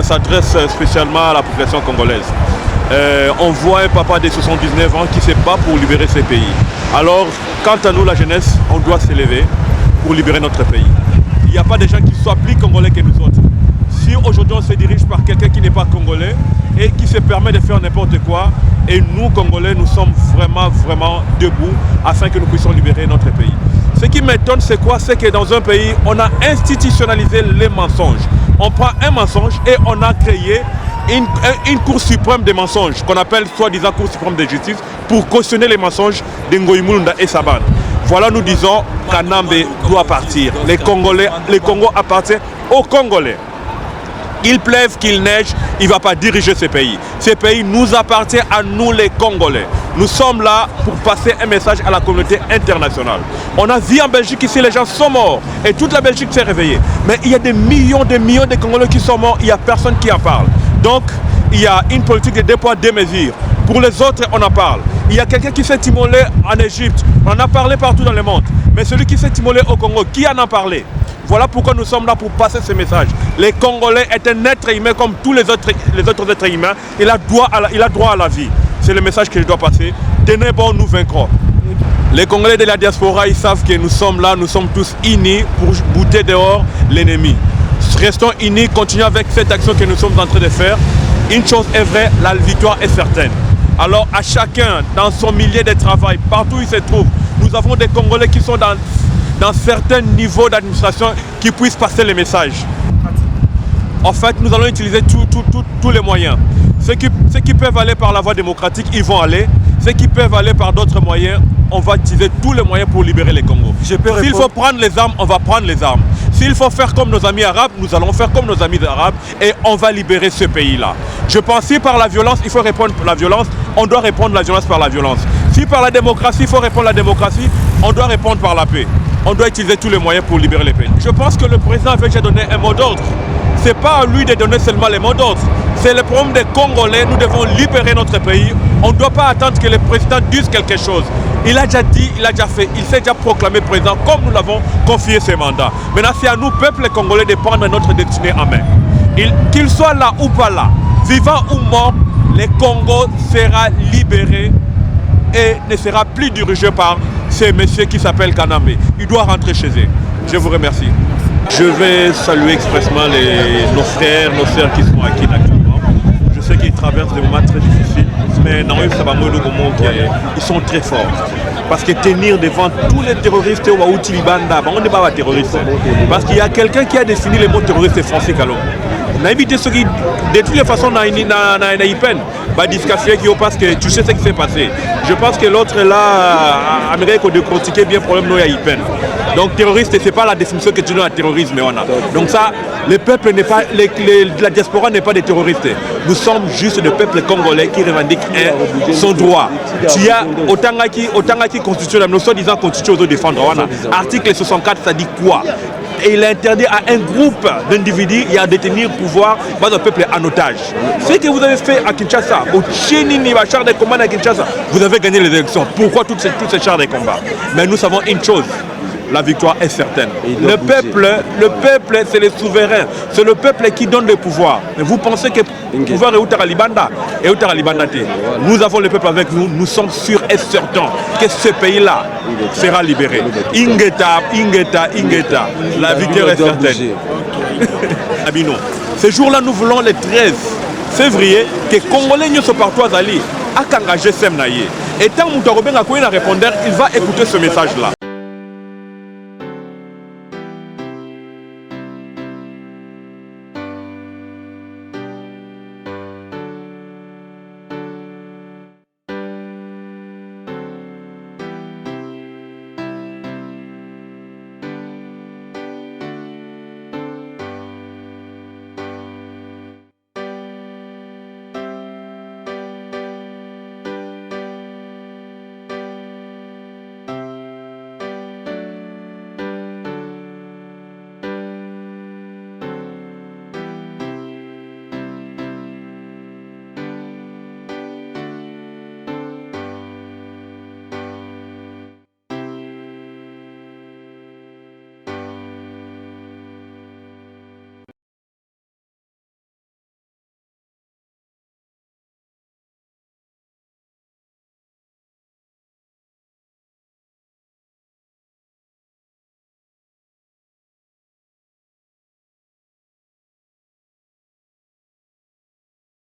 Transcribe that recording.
s'adresse spécialement à la population congolaise. On voit un papa de 79 ans qui se bat pour libérer ses pays. Alors, quant à nous, la jeunesse, on doit s'élever pour libérer notre pays. Il n'y a pas de gens qui soient plus congolais que nous autres. Si aujourd'hui on se dirige par quelqu'un qui n'est pas congolais et qui se permet de faire n'importe quoi, et nous, Congolais, nous sommes vraiment debout afin que nous puissions libérer notre pays. Ce qui m'étonne, c'est quoi? C'est que dans un pays, on a institutionnalisé les mensonges. On prend un mensonge et on a créé une cour suprême des mensonges, qu'on appelle soi-disant cour suprême de justice, pour cautionner les mensonges de Ngoï Mulunda et Saban. Voilà, nous disons, Kanambe doit partir. Le Congo appartient aux Congolais. Qu'il pleuve, qu'il neige, il ne va pas diriger ce pays. Ce pays nous appartient à nous les Congolais. Nous sommes là pour passer un message à la communauté internationale. On a vu en Belgique ici, les gens sont morts et toute la Belgique s'est réveillée. Mais il y a des millions de Congolais qui sont morts, il n'y a personne qui en parle. Donc, il y a une politique de deux poids, deux mesures. Pour les autres, on en parle. Il y a quelqu'un qui s'est immolé en Égypte. On en a parlé partout dans le monde. Mais celui qui s'est immolé au Congo, qui en a parlé? Voilà pourquoi nous sommes là pour passer ce message. Les Congolais est un être humain comme tous les autres êtres humains. Il a droit à la vie. C'est le message que je dois passer. Tenez bon, nous vaincrons. Les Congolais de la diaspora, ils savent que nous sommes là, nous sommes tous unis pour bouter dehors l'ennemi. Restons unis, continuons avec cette action que nous sommes en train de faire. Une chose est vraie, la victoire est certaine. Alors à chacun, dans son milieu de travail, partout où il se trouve, nous avons des Congolais qui sont dans certains niveaux d'administration qui puissent passer les messages. En fait, nous allons utiliser tous les moyens. Ceux qui peuvent aller par la voie démocratique, ils vont aller. Ceux qui peuvent aller par d'autres moyens, on va utiliser tous les moyens pour libérer les Congos. S'il faut prendre les armes, on va prendre les armes. S'il faut faire comme nos amis arabes, nous allons faire comme nos amis arabes et on va libérer ce pays-là. Je pense que si par la violence, il faut répondre par la violence, on doit répondre la violence par la violence. Si par la démocratie, il faut répondre la démocratie, on doit répondre par la paix. On doit utiliser tous les moyens pour libérer les pays. Je pense que le président avait déjà donné un mot d'ordre. Ce n'est pas à lui de donner seulement les mots d'ordre. C'est le problème des Congolais. Nous devons libérer notre pays. On ne doit pas attendre que le président dise quelque chose. Il a déjà dit, il a déjà fait. Il s'est déjà proclamé président comme nous l'avons confié ce mandat. Maintenant, c'est à nous, peuple congolais, de prendre notre destinée en main. Qu'il soit là ou pas là, vivant ou mort, le Congo sera libéré et ne sera plus dirigé par ces messieurs qui s'appellent Kanambe. Il doit rentrer chez eux. Je vous remercie. Je vais saluer expressement nos frères, nos sœurs qui sont acquis actuellement. Je sais qu'ils traversent des moments très difficiles, mais ils sont très forts. Parce que tenir devant tous les terroristes, on n'est pas terroriste. Parce qu'il y a quelqu'un qui a défini les mots terroristes français Kalongo. On a évité ceux qui, de toutes les façons, on a eu peine. Parce que tu sais ce qui s'est passé. Je pense que l'autre là, Amérique a décortiqué bien le problème, nous, il y a eu peine. Donc terroriste, ce n'est pas la définition que tu donnes à terrorisme. Donc ça, le peuple n'est pas, la diaspora n'est pas des terroristes. Nous sommes juste des peuples congolais qui revendiquent son droit. Tu as autant qui constitue la notion disant constitution de défendre. Article 64, ça dit quoi? Et il a interdit à un groupe d'individus et à détenir pouvoir dans un peuple en otage. Ce que vous avez fait à Kinshasa, au Tchénini, au char de combat à Kinshasa, vous avez gagné les élections. Pourquoi tous ces chars de combat? Mais nous savons une chose. La victoire est certaine. Le peuple, c'est le souverain. C'est le peuple qui donne le pouvoir. Mais vous pensez que le pouvoir est Outaralibanda? Et Outaralibanda, nous avons le peuple avec nous. Nous sommes sûrs et certains que ce pays-là sera libéré. Ingeta. La victoire est certaine. Abino. Ce jour-là, nous voulons le 13 février que Congolais ne sont partout à Zali. À Kangaje Semnaye. Et tant que Moutarobeng a un répondeur, il va écouter ce message-là.